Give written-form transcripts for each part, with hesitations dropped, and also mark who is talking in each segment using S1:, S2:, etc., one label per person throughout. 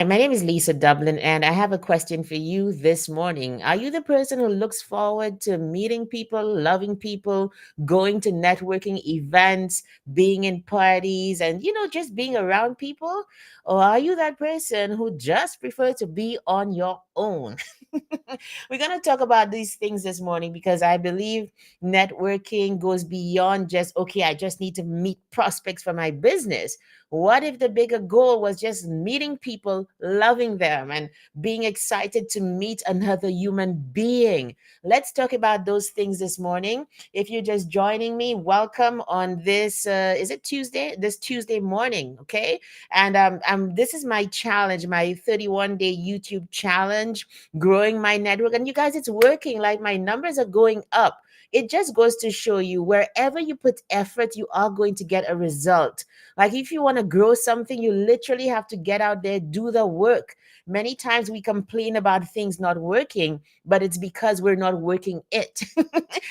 S1: My name is Lisa Dublin, and I have a question for you this morning. Are you the person who looks forward to meeting people, loving people, going to networking events, being in parties, and just being around people? Or are you that person who just prefer to be on your own? We're going to talk about these things this morning because I believe networking goes beyond just, okay, I just need to meet prospects for my business. What if the bigger goal was just meeting people, loving them, and being excited to meet another human being? Let's talk about those things this morning. If you're just joining me, welcome on this, is it Tuesday? This Tuesday morning, okay? And this is my challenge, my 31-day YouTube challenge, growing my network. And you guys, it's working. Like my numbers are going up. It just goes to show you wherever you put effort, you are going to get a result. Like if you want to grow something, you literally have to get out there, do the work. Many times we complain about things not working, but it's because we're not working it.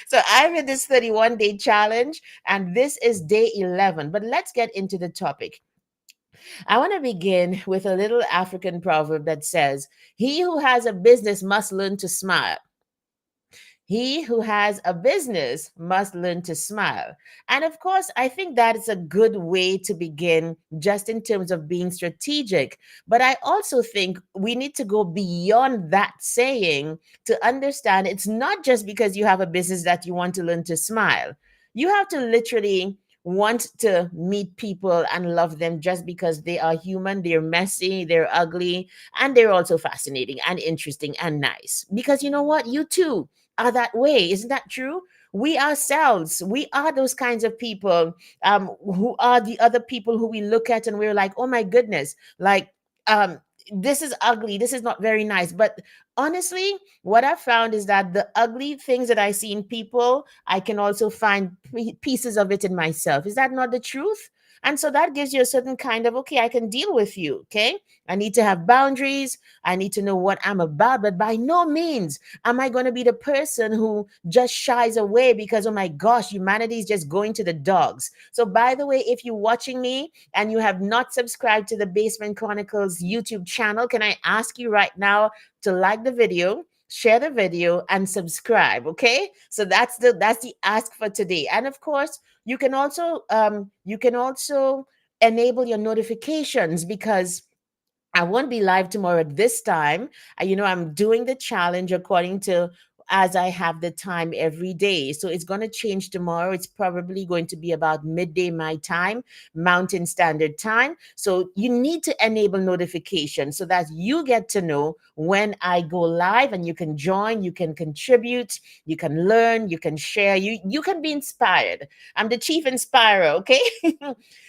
S1: So I'm in this 31-day challenge, and this is day 11. But let's get into the topic. I want to begin with a little African proverb that says, "He who has a business must learn to smile." He who has a business must learn to smile. And of course, I think that is a good way to begin just in terms of being strategic. But I also think we need to go beyond that saying to understand it's not just because you have a business that you want to learn to smile. You have to literally want to meet people and love them just because they are human, they're messy, they're ugly, and they're also fascinating and interesting and nice. Because you know what? You too are that way. Isn't that true? We ourselves, we are those kinds of people who are the other people who we look at and we're like, oh my goodness, like, this is ugly. This is not very nice. But honestly, what I've found is that the ugly things that I see in people, I can also find pieces of it in myself. Is that not the truth? And so that gives you a certain kind of, okay, I can deal with you. Okay. I need to have boundaries. I need to know what I'm about. But by no means am I going to be the person who just shies away because, oh my gosh, humanity is just going to the dogs? So, by the way, if you're watching me and you have not subscribed to the Basement Chronicles YouTube channel, can I ask you right now to like the video? Share the video and subscribe. Okay, so that's the ask for today. And of course, you can also enable your notifications because I won't be live tomorrow at this time. I'm doing the challenge according to as I have the time every day. So it's going to change tomorrow. It's probably going to be about midday my time, Mountain Standard Time. So you need to enable notifications so that you get to know when I go live and you can join, you can contribute, you can learn, you can share, you can be inspired. I'm the chief inspirer, okay?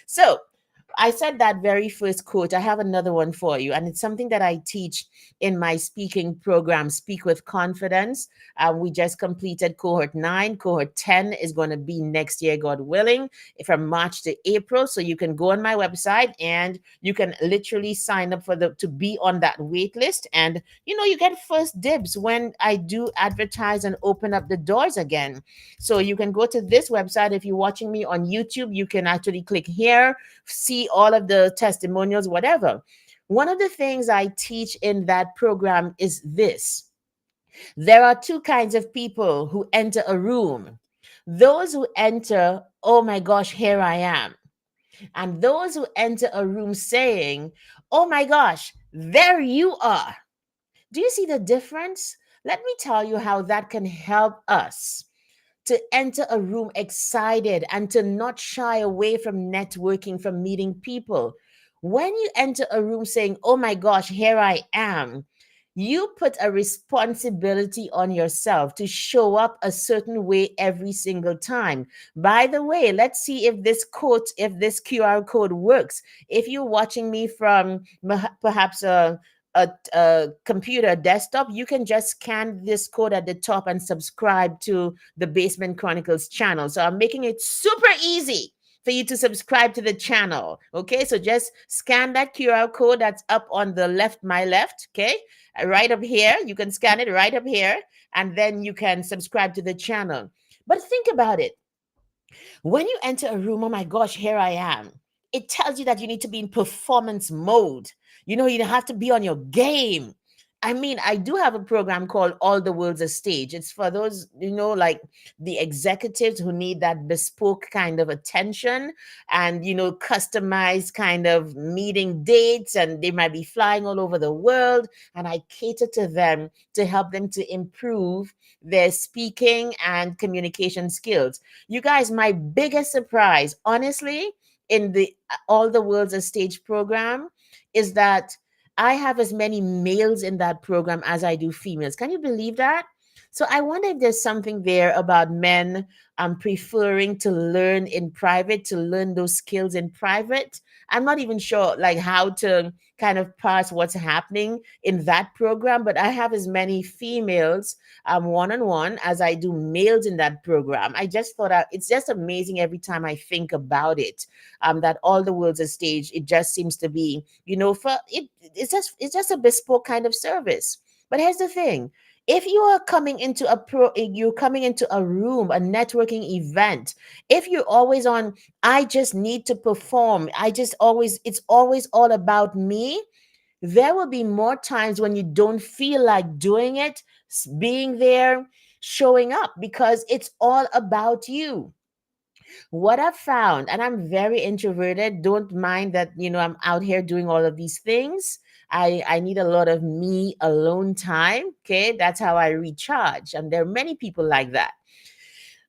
S1: So I said that very first quote. I have another one for you, and it's something that I teach in my speaking program, Speak with Confidence. We just completed cohort 9. Cohort 10 is going to be next year, God willing, from March to April. So you can go on my website and you can literally sign up to be on that wait list. And you get first dibs when I do advertise and open up the doors again. So you can go to this website. If you're watching me on YouTube, you can actually click here, see all of the testimonials, whatever. One of the things I teach in that program is this: there are two kinds of people who enter a room: those who enter, oh my gosh, here I am, and those who enter a room saying, oh my gosh, there you are. Do you see the difference? Let me tell you how that can help us to enter a room excited and to not shy away from networking, from meeting people. When you enter a room saying, oh my gosh, here I am, you put a responsibility on yourself to show up a certain way every single time. By the way, let's see if if this QR code works. If you're watching me from perhaps a computer desktop, you can just scan this code at the top and subscribe to the Basement Chronicles channel. So I'm making it super easy for you to subscribe to the channel. Okay, so just scan that QR code that's up on the left, my left. Okay, right up here. You can scan it right up here, and then you can subscribe to the channel. But think about it. When you enter a room, oh my gosh, here I am. It tells you that you need to be in performance mode. You have to be on your game. I mean, I do have a program called All the World's a Stage. It's for those, like the executives who need that bespoke kind of attention and, customized kind of meeting dates. And they might be flying all over the world. And I cater to them to help them to improve their speaking and communication skills. You guys, my biggest surprise, honestly, in the All the World's a Stage program is that I have as many males in that program as I do females. Can you believe that? So I wonder if there's something there about men preferring to learn in private, to learn those skills in private. I'm not even sure like how to kind of parse what's happening in that program, but I have as many females one on one as I do males in that program. I just thought it's just amazing every time I think about it. That All the World's a Stage. It just seems to be, for it. It's just a bespoke kind of service. But here's the thing: if you are you're coming into a room, a networking event. If you're always on, I just need to perform. It's always all about me. There will be more times when you don't feel like doing it, being there, showing up, because it's all about you. What I've found, and I'm very introverted, don't mind that, I'm out here doing all of these things. I need a lot of me alone time. Okay. That's how I recharge. And there are many people like that.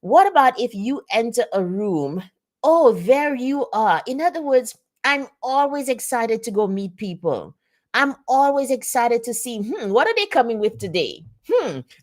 S1: What about if you enter a room? Oh, there you are. In other words, I'm always excited to go meet people. I'm always excited to see, what are they coming with today?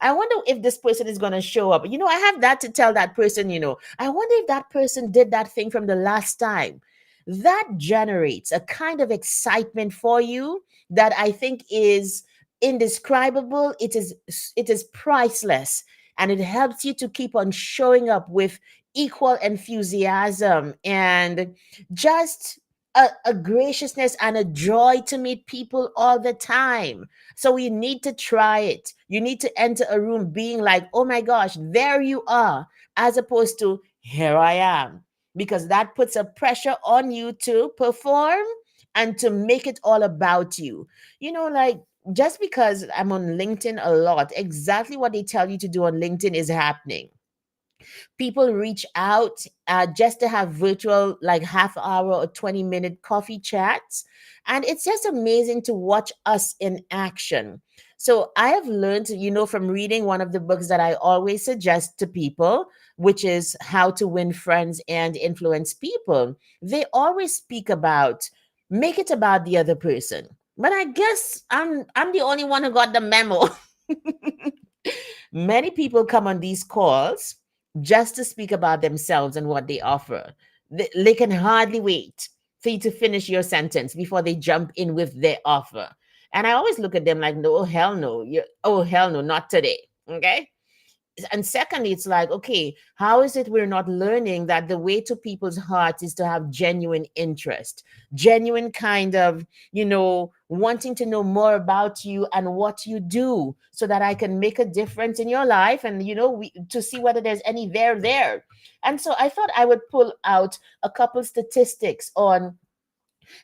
S1: I wonder if this person is going to show up. I have that to tell that person, I wonder if that person did that thing from the last time. That generates a kind of excitement for you that I think is indescribable. It is priceless, and it helps you to keep on showing up with equal enthusiasm and just a graciousness and a joy to meet people all the time. So you need to try it. You need to enter a room being like, oh my gosh, there you are, as opposed to here I am, because that puts a pressure on you to perform and to make it all about you. Like, just because I'm on LinkedIn a lot, exactly what they tell you to do on LinkedIn is happening. People reach out just to have virtual, like half hour or 20-minute coffee chats. And it's just amazing to watch us in action. So I have learned, from reading one of the books that I always suggest to people, which is How to Win Friends and Influence People. They always speak about make it about the other person. But I guess I'm the only one who got the memo. Many people come on these calls just to speak about themselves and what they offer. They can hardly wait for you to finish your sentence before they jump in with their offer. And I always look at them like, no, oh, hell no. Oh, hell no, not today. Okay. And secondly, it's like, okay, how is it we're not learning that the way to people's hearts is to have genuine interest, genuine kind of, wanting to know more about you and what you do, so that I can make a difference in your life, and to see whether there's any there. And so I thought I would pull out a couple statistics on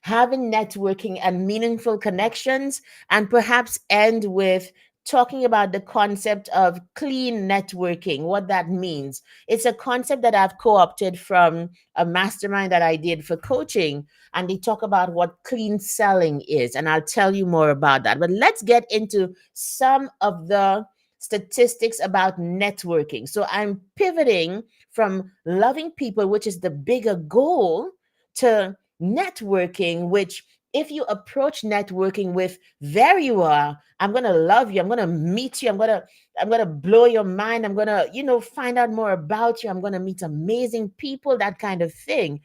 S1: having networking and meaningful connections, and perhaps end with talking about the concept of clean networking, what that means. It's a concept that I've co opted from a mastermind that I did for coaching, and they talk about what clean selling is. And I'll tell you more about that. But let's get into some of the statistics about networking. So I'm pivoting from loving people, which is the bigger goal, to networking, which, if you approach networking with, there you are, I'm going to love you, I'm going to meet you, I'm going to blow your mind, I'm going to find out more about you, I'm going to meet amazing people, that kind of thing.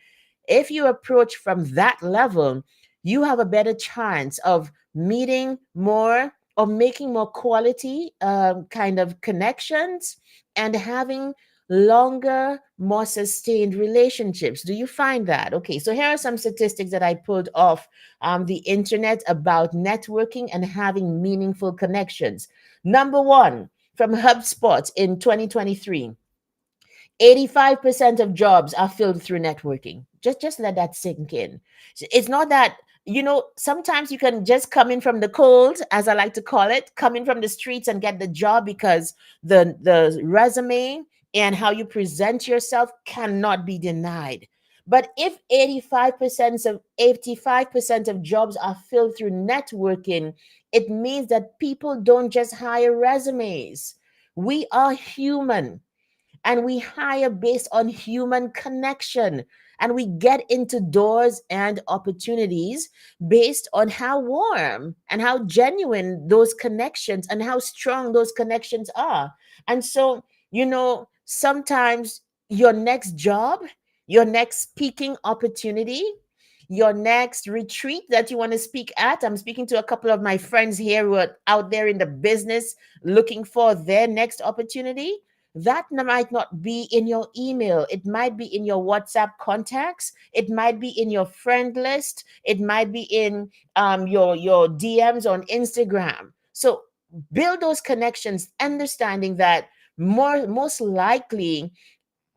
S1: If you approach from that level, you have a better chance of meeting more or making more quality kind of connections, and having longer, more sustained relationships. Do you find that? Okay, so here are some statistics that I pulled off the internet about networking and having meaningful connections. Number one, from HubSpot in 2023, 85% of jobs are filled through networking. Just let that sink in. It's not that Sometimes you can just come in from the cold, as I like to call it, come in from the streets and get the job because the resume and how you present yourself cannot be denied. But if 85% of jobs are filled through networking, it means that people don't just hire resumes. We are human, and we hire based on human connection, and we get into doors and opportunities based on how warm and how genuine those connections and how strong those connections are. And so, sometimes your next job, your next speaking opportunity, your next retreat that you want to speak at. I'm speaking to a couple of my friends here who are out there in the business looking for their next opportunity. That might not be in your email. It might be in your WhatsApp contacts. It might be in your friend list. It might be in your DMs on Instagram. So build those connections, understanding that most likely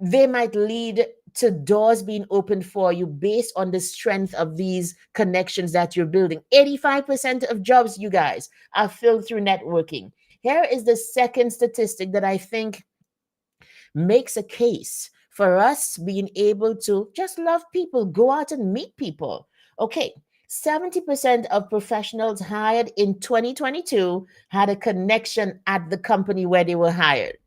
S1: they might lead to doors being opened for you based on the strength of these connections that you're building. 85% of jobs, you guys, are filled through networking. Here is the second statistic that I think makes a case for us being able to just love people, go out and meet people. Okay, 70% of professionals hired in 2022 had a connection at the company where they were hired.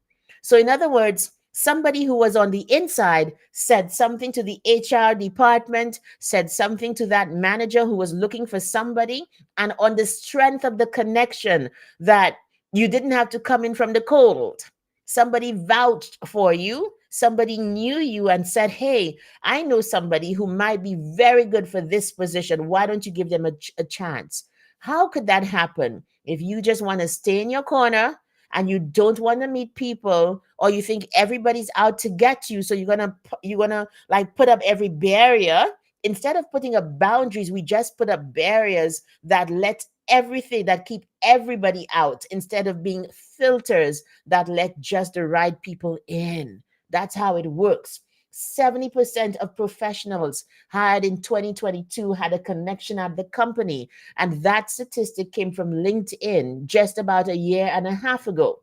S1: So, in other words, somebody who was on the inside said something to the HR department, said something to that manager who was looking for somebody, and on the strength of the connection, that you didn't have to come in from the cold. Somebody vouched for you. Somebody knew you and said, "Hey, I know somebody who might be very good for this position. Why don't you give them a chance?" How could that happen if you just want to stay in your corner and you don't want to meet people, or you think everybody's out to get you, so you're gonna like put up every barrier? Instead of putting up boundaries, we just put up barriers that let everything, that keep everybody out, instead of being filters that let just the right people in. That's how it works. 70% of professionals hired in 2022 had a connection at the company. And that statistic came from LinkedIn just about a year and a half ago.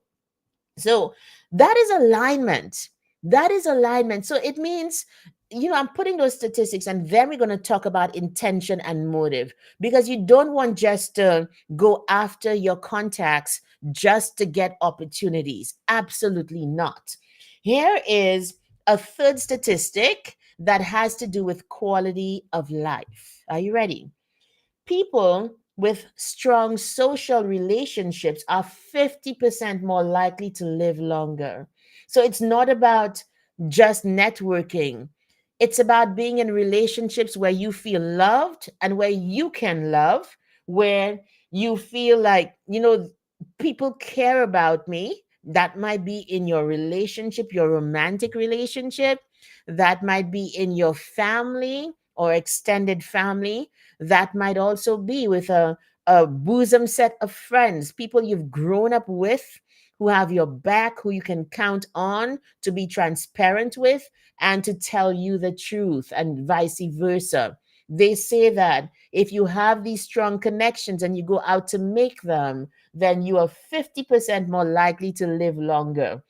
S1: So that is alignment. That is alignment. So it means, I'm putting those statistics, and then we're going to talk about intention and motive, because you don't want just to go after your contacts just to get opportunities. Absolutely not. Here is a third statistic that has to do with quality of life. Are you ready? People with strong social relationships are 50% more likely to live longer. So it's not about just networking. It's about being in relationships where you feel loved and where you can love, where you feel like, people care about me. That might be in your relationship, your romantic relationship. That might be in your family or extended family. That might also be with a bosom set of friends, people you've grown up with, who have your back, who you can count on to be transparent with and to tell you the truth, and vice versa. They say that if you have these strong connections and you go out to make them, then you are 50% more likely to live longer,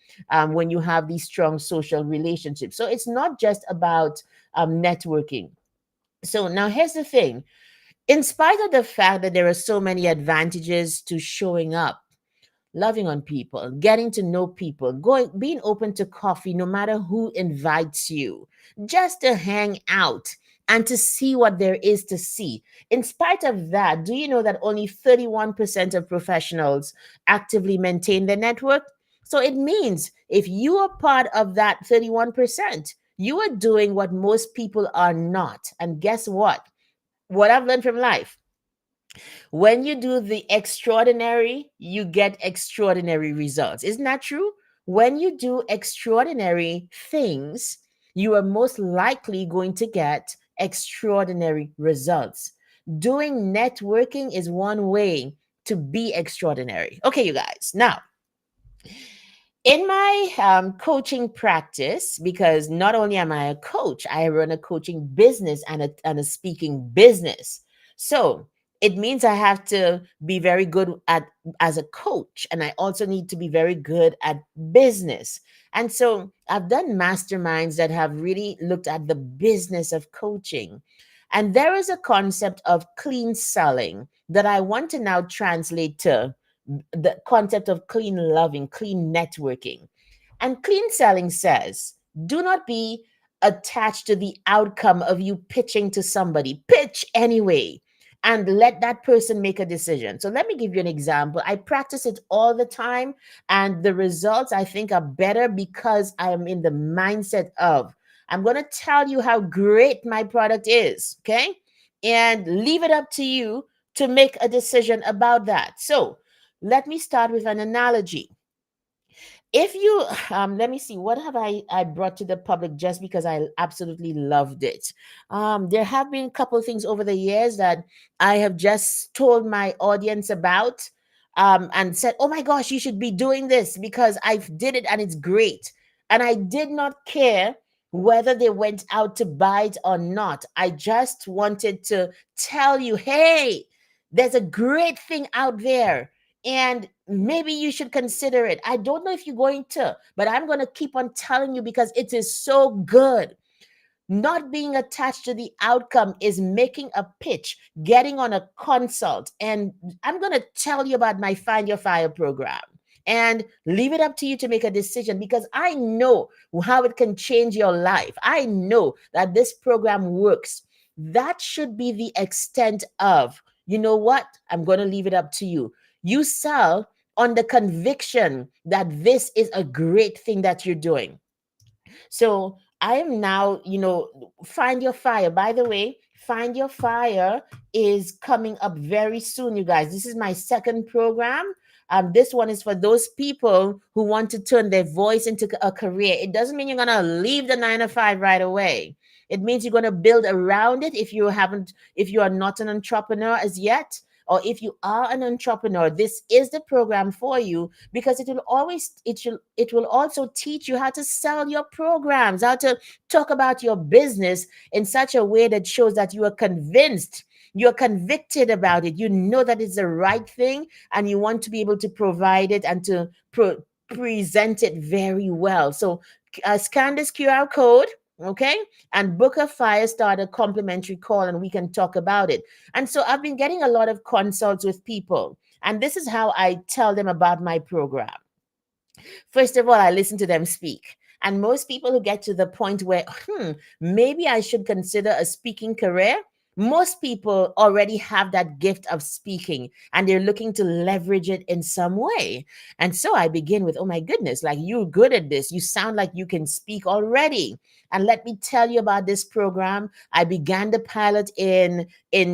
S1: when you have these strong social relationships. So it's not just about networking. So now here's the thing. In spite of the fact that there are so many advantages to showing up, loving on people, getting to know people, being open to coffee no matter who invites you, just to hang out and to see what there is to see. In spite of that, do you know that only 31% of professionals actively maintain their network? So it means if you are part of that 31%, you are doing what most people are not. And guess what? What I've learned from life: when you do the extraordinary, you get extraordinary results. Isn't that true? When you do extraordinary things, you are most likely going to get extraordinary results. Doing networking is one way to be extraordinary. Okay, you guys. Now, in my coaching practice, because not only am I a coach, I run a coaching business and a speaking business. So it means I have to be very good at as a coach, and I also need to be very good at business. And so I've done masterminds that have really looked at the business of coaching. And there is a concept of clean selling that I want to now translate to the concept of clean loving, clean networking. And clean selling says, do not be attached to the outcome of you pitching to somebody. Pitch anyway and let that person make a decision. So let me give you an example. I practice it all the time, and the results I think are better because I am in the mindset of, I'm going to tell you how great my product is, okay? And leave it up to you to make a decision about that. So let me start with an analogy. If you let me see, what have I brought to the public just because I absolutely loved it. There have been a couple of things over the years that I have just told my audience about, and said, oh my gosh, you should be doing this because I did it and it's great. And I did not care whether they went out to buy it or not. I just wanted to tell you, hey, there's a great thing out there, and maybe you should consider it. I don't know if you're going to, but I'm going to keep on telling you because it is so good. Not being attached to the outcome is making a pitch, getting on a consult. And I'm going to tell you about my Find Your Fire program and leave it up to you to make a decision because I know how it can change your life. I know that this program works. That should be the extent of, you know what? I'm going to leave it up to you. You sell on the conviction that this is a great thing that you're doing. So I am now, Find Your Fire. By the way, Find Your Fire is coming up very soon, you guys. This is my second program. This one is for those people who want to turn their voice into a career. It doesn't mean you're gonna leave the 9 to 5 right away. It means you're gonna build around it if you are not an entrepreneur as yet, or if you are an entrepreneur, this is the program for you because it will also teach you how to sell your programs, how to talk about your business in such a way that shows that you are convinced, you're convicted about it, you know that it's the right thing, and you want to be able to provide it and to present it very well. So scan this QR code, okay, and book a fire starter complimentary call and we can talk about it. And so I've been getting a lot of consults with people, and this is how I tell them about my program. First of all, I listen to them speak. And most people who get to the point where, maybe I should consider a speaking career, most people already have that gift of speaking and they're looking to leverage it in some way. And so I begin with, oh my goodness, like you're good at this. You sound like you can speak already. And let me tell you about this program. I began the pilot in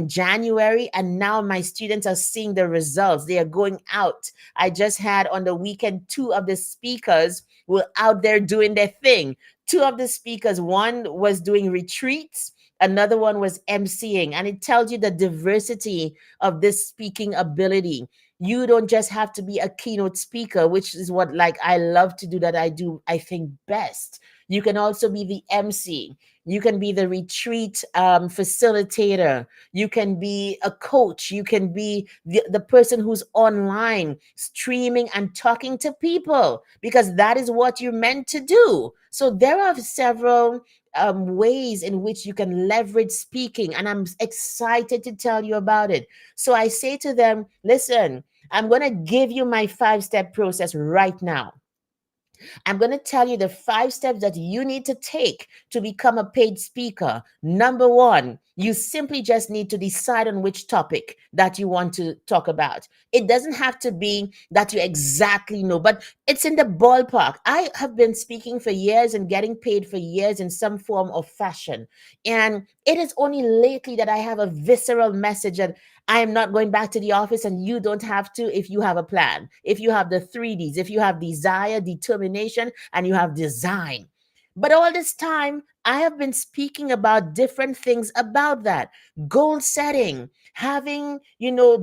S1: January, and now my students are seeing the results. They are going out. I just had on the weekend, two of the speakers were out there doing their thing. Two of the speakers, one was doing retreats, another one was emceeing, and it tells you the diversity of this speaking ability. You don't just have to be a keynote speaker, which is what like I love to do, that I do, I think, best. You can also be the MC. You can be the retreat facilitator. You can be a coach. You can be the person who's online streaming and talking to people because that is what you're meant to do. So there are several ways in which you can leverage speaking, and I'm excited to tell you about it. So I say to them, listen, I'm going to give you my 5-step process right now. I'm going to tell you the 5 steps that you need to take to become a paid speaker. Number one, you simply just need to decide on which topic that you want to talk about. It doesn't have to be that you exactly know, but it's in the ballpark. I have been speaking for years and getting paid for years in some form of fashion. And it is only lately that I have a visceral message that I am not going back to the office, and you don't have to if you have a plan, if you have the 3Ds, if you have desire, determination, and you have design. But all this time, I have been speaking about different things about that: goal setting, having,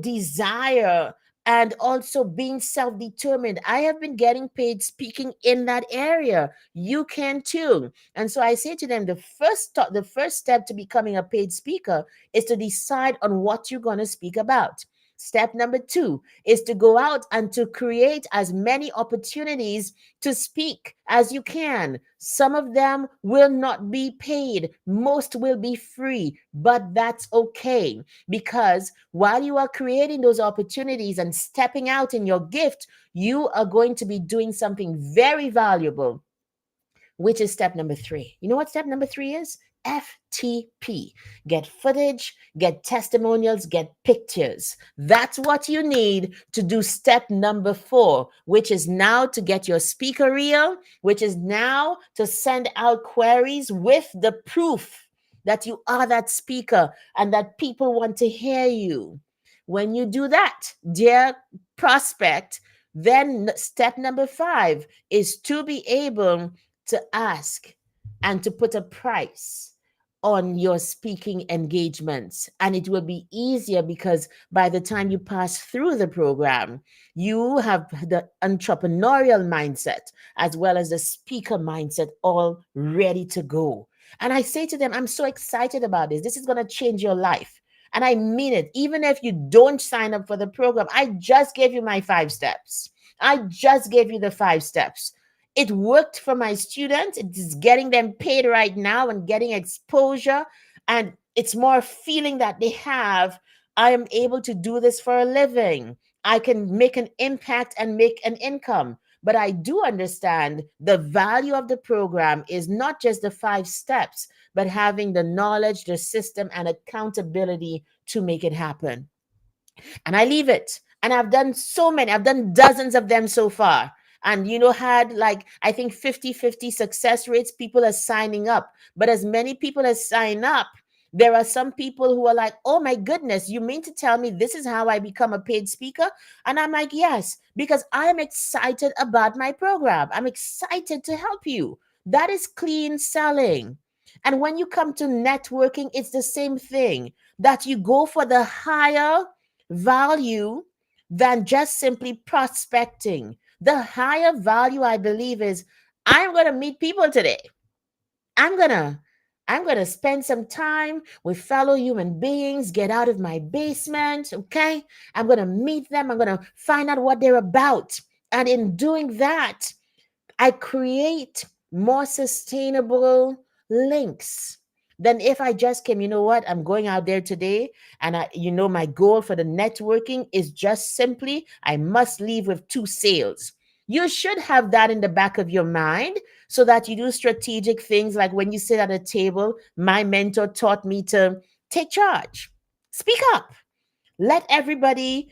S1: desire, and also being self-determined. I have been getting paid speaking in that area. You can too. And so I say to them, the first step to becoming a paid speaker is to decide on what you're going to speak about. Step number two is to go out and to create as many opportunities to speak as you can. Some of them will not be paid, most will be free, but that's okay, because while you are creating those opportunities and stepping out in your gift, you are going to be doing something very valuable, which is step number three. You know what step number three is? FTP. Get footage, get testimonials, get pictures. That's what you need to do step number four, which is now to get your speaker reel, which is now to send out queries with the proof that you are that speaker and that people want to hear you. When you do that, dear prospect, then step number five is to be able to ask and to put a price on your speaking engagements. And it will be easier because by the time you pass through the program, you have the entrepreneurial mindset as well as the speaker mindset all ready to go. And I say to them, I'm so excited about this. This is going to change your life. And I mean it. Even if you don't sign up for the program, I just gave you my 5 steps. I just gave you the 5 steps. It worked for my students. It is getting them paid right now and getting exposure. And it's more feeling that they have. I am able to do this for a living. I can make an impact and make an income. But I do understand the value of the program is not just the 5 steps, but having the knowledge, the system, and accountability to make it happen. And I leave it. And I've done so many, I've done dozens of them so far. And, had like, I think 50-50 success rates. People are signing up. But as many people as sign up, there are some people who are like, oh my goodness, you mean to tell me this is how I become a paid speaker? And I'm like, yes, because I am excited about my program. I'm excited to help you. That is clean selling. And when you come to networking, it's the same thing, that you go for the higher value than just simply prospecting. The higher value, I believe, is I'm going to meet people today. I'm going to I'm going to spend some time with fellow human beings, get out of my basement, okay? I'm going to meet them. I'm going to find out what they're about. And in doing that, I create more sustainable links than if I just came, you know what, I'm going out there today and my goal for the networking is just simply I must leave with 2 sales. You should have that in the back of your mind so that you do strategic things like when you sit at a table, my mentor taught me to take charge, speak up, let everybody,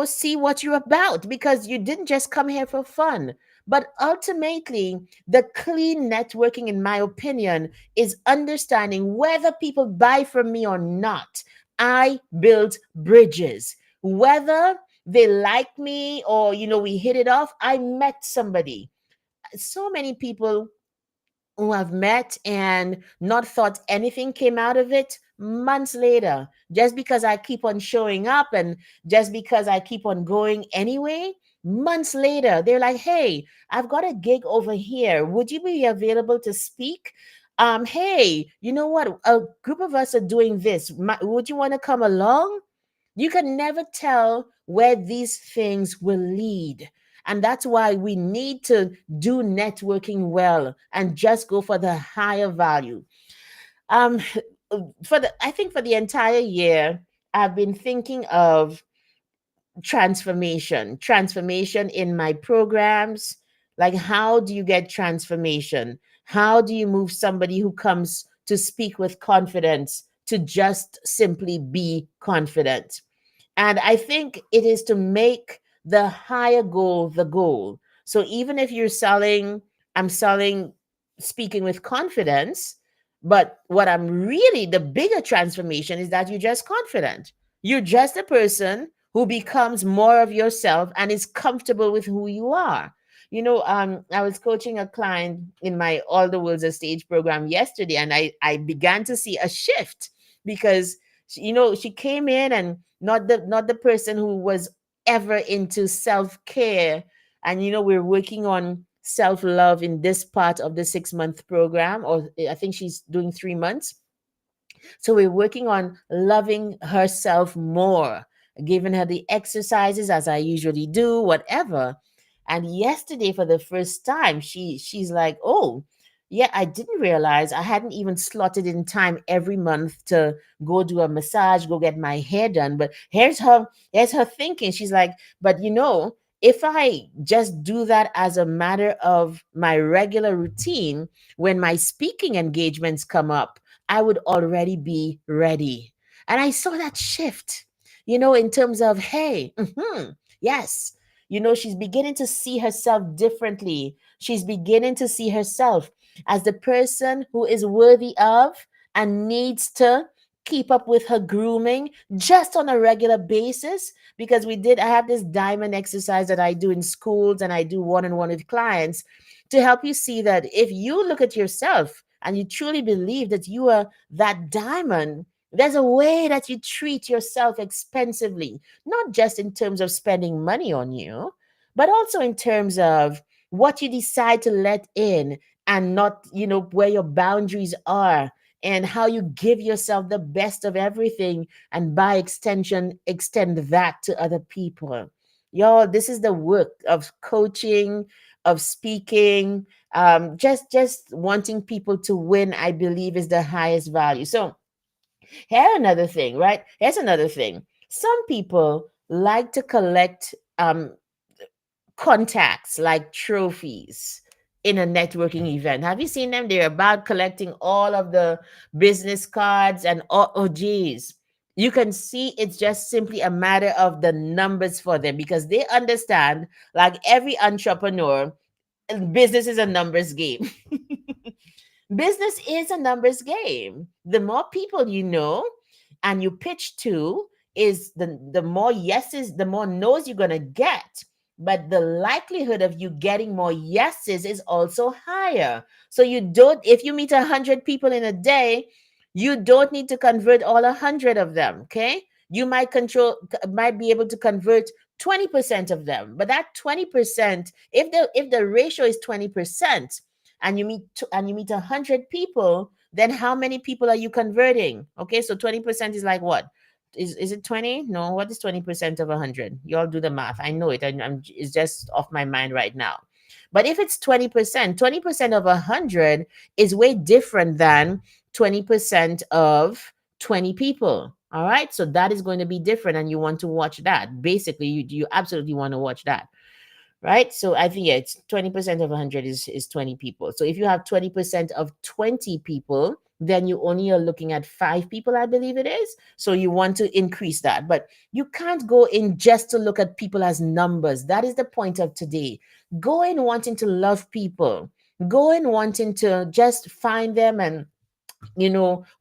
S1: see what you're about, because you didn't just come here for fun. But ultimately, the clean networking, in my opinion, is understanding whether people buy from me or not. I build bridges. Whether they like me or, we hit it off, I met somebody. So many people who I've met and not thought anything came out of it months later, just because I keep on showing up and just because I keep on going anyway. Months later, they're like, hey, I've got a gig over here. Would you be available to speak? Hey, you know what? A group of us are doing this. Would you want to come along? You can never tell where these things will lead. And that's why we need to do networking well and just go for the higher value. Um, I think for the entire year, I've been thinking of transformation in my programs. Like, how do you get transformation? How do you move somebody who comes to speak with confidence to just simply be confident? And I think it is to make the higher goal the goal. So even if I'm selling speaking with confidence, but what I'm really, the bigger transformation is that you're just confident. You're just a person who becomes more of yourself and is comfortable with who you are. I was coaching a client in my All the World's a Stage program yesterday, and I began to see a shift because she came in and not the person who was ever into self-care. And we're working on self-love in this part of the 6-month program, or I think she's doing 3 months. So we're working on loving herself more, giving her the exercises as I usually do, whatever. And yesterday, for the first time, she's like, "Oh, yeah, I didn't realize I hadn't even slotted in time every month to go do a massage, go get my hair done." But here's her thinking. She's like, "But if I just do that as a matter of my regular routine, when my speaking engagements come up, I would already be ready." And I saw that shift, in terms of, hey, yes, she's beginning to see herself differently. She's beginning to see herself as the person who is worthy of and needs to keep up with her grooming just on a regular basis. Because I have this diamond exercise that I do in schools and I do one-on-one with clients to help you see that if you look at yourself and you truly believe that you are that diamond, there's a way that you treat yourself expensively, not just in terms of spending money on you, but also in terms of what you decide to let in and not, where your boundaries are, and how you give yourself the best of everything, and by extension, extend that to other people. Y'all, this is the work of coaching, of speaking, just wanting people to win, I believe, is the highest value. So here's another thing. Some people like to collect contacts like trophies in a networking event. Have you seen them? They're about collecting all of the business cards and, oh geez, you can see it's just simply a matter of the numbers for them, because they understand, like every entrepreneur, business is a numbers game. Business is a numbers game. The more people you know and you pitch to, is the more yeses, the more no's you're gonna get. But the likelihood of you getting more yeses is also higher. So you don't, if you meet 100 people in a day, you don't need to convert all 100 of them. Okay. You might be able to convert 20% of them. But that 20%, if the ratio is 20%, and you meet 100 people, then how many people are you converting? Okay, so 20% is like what? Is it 20? No, what is 20% of 100? You all do the math. I know it. It's just off my mind right now. But if it's 20% of 100 is way different than 20% of 20 people. All right, so that is going to be different, and you want to watch that. Basically, you absolutely want to watch that, right? So I think, yeah, it's 20% of 100 is 20 people. So if you have 20% of 20 people, then you only are looking at 5 people, I believe it is. So you want to increase that, but you can't go in just to look at people as numbers. That is the point of today. Go in wanting to love people. Go in wanting to just find them and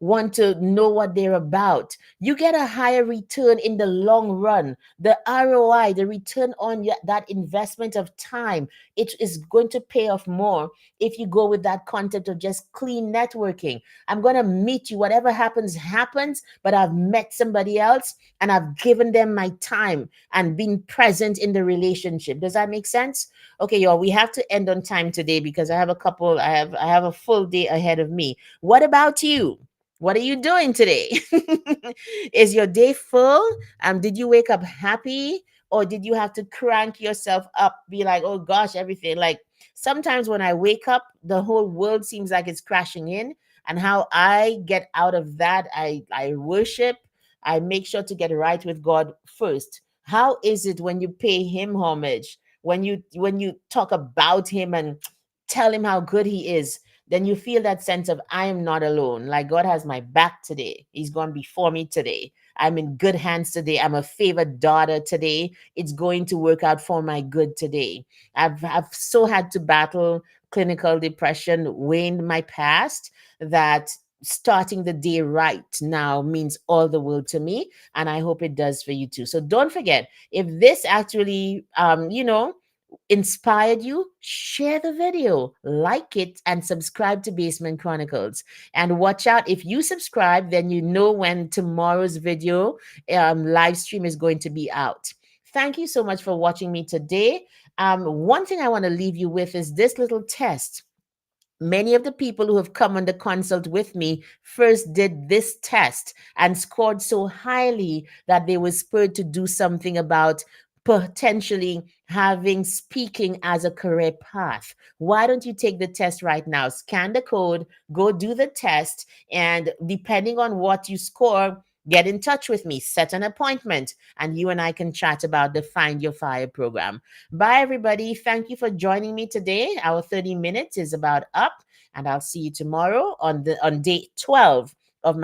S1: want to know what they're about. You get a higher return in the long run. The ROI, the return on that investment of time, it is going to pay off more if you go with that concept of just clean networking. I'm going to meet you. Whatever happens, happens, but I've met somebody else and I've given them my time and been present in the relationship. Does that make sense? Okay, y'all, we have to end on time today because I have a full day ahead of me. What about you? What are you doing today? Is your day full? Did you wake up happy, or did you have to crank yourself up, be like, oh gosh, everything? Like sometimes when I wake up, the whole world seems like it's crashing in. And how I get out of that, I worship. I make sure to get right with God first. How is it when you pay him homage? When you talk about him and tell him how good he is, then you feel that sense of, I am not alone. Like God has my back today. He's gone before me today. I'm in good hands today. I'm a favored daughter today. It's going to work out for my good today. I've so had to battle clinical depression way in my past that starting the day right now means all the world to me, and I hope it does for you too. So don't forget, if this actually inspired you, share the video, like it, and subscribe to Basement Chronicles. And watch out, if you subscribe, then you know when tomorrow's video live stream is going to be out. Thank you so much for watching me today. One thing I want to leave you with is this little test. Many of the people who have come on the consult with me first did this test and scored so highly that they were spurred to do something about potentially having speaking as a career path. Why don't you take the test right now? Scan the code, go do the test, and depending on what you score, get in touch with me, set an appointment, and you and I can chat about the Find Your Fire program. Bye, everybody. Thank you for joining me today. Our 30 minutes is about up, and I'll see you tomorrow on day 12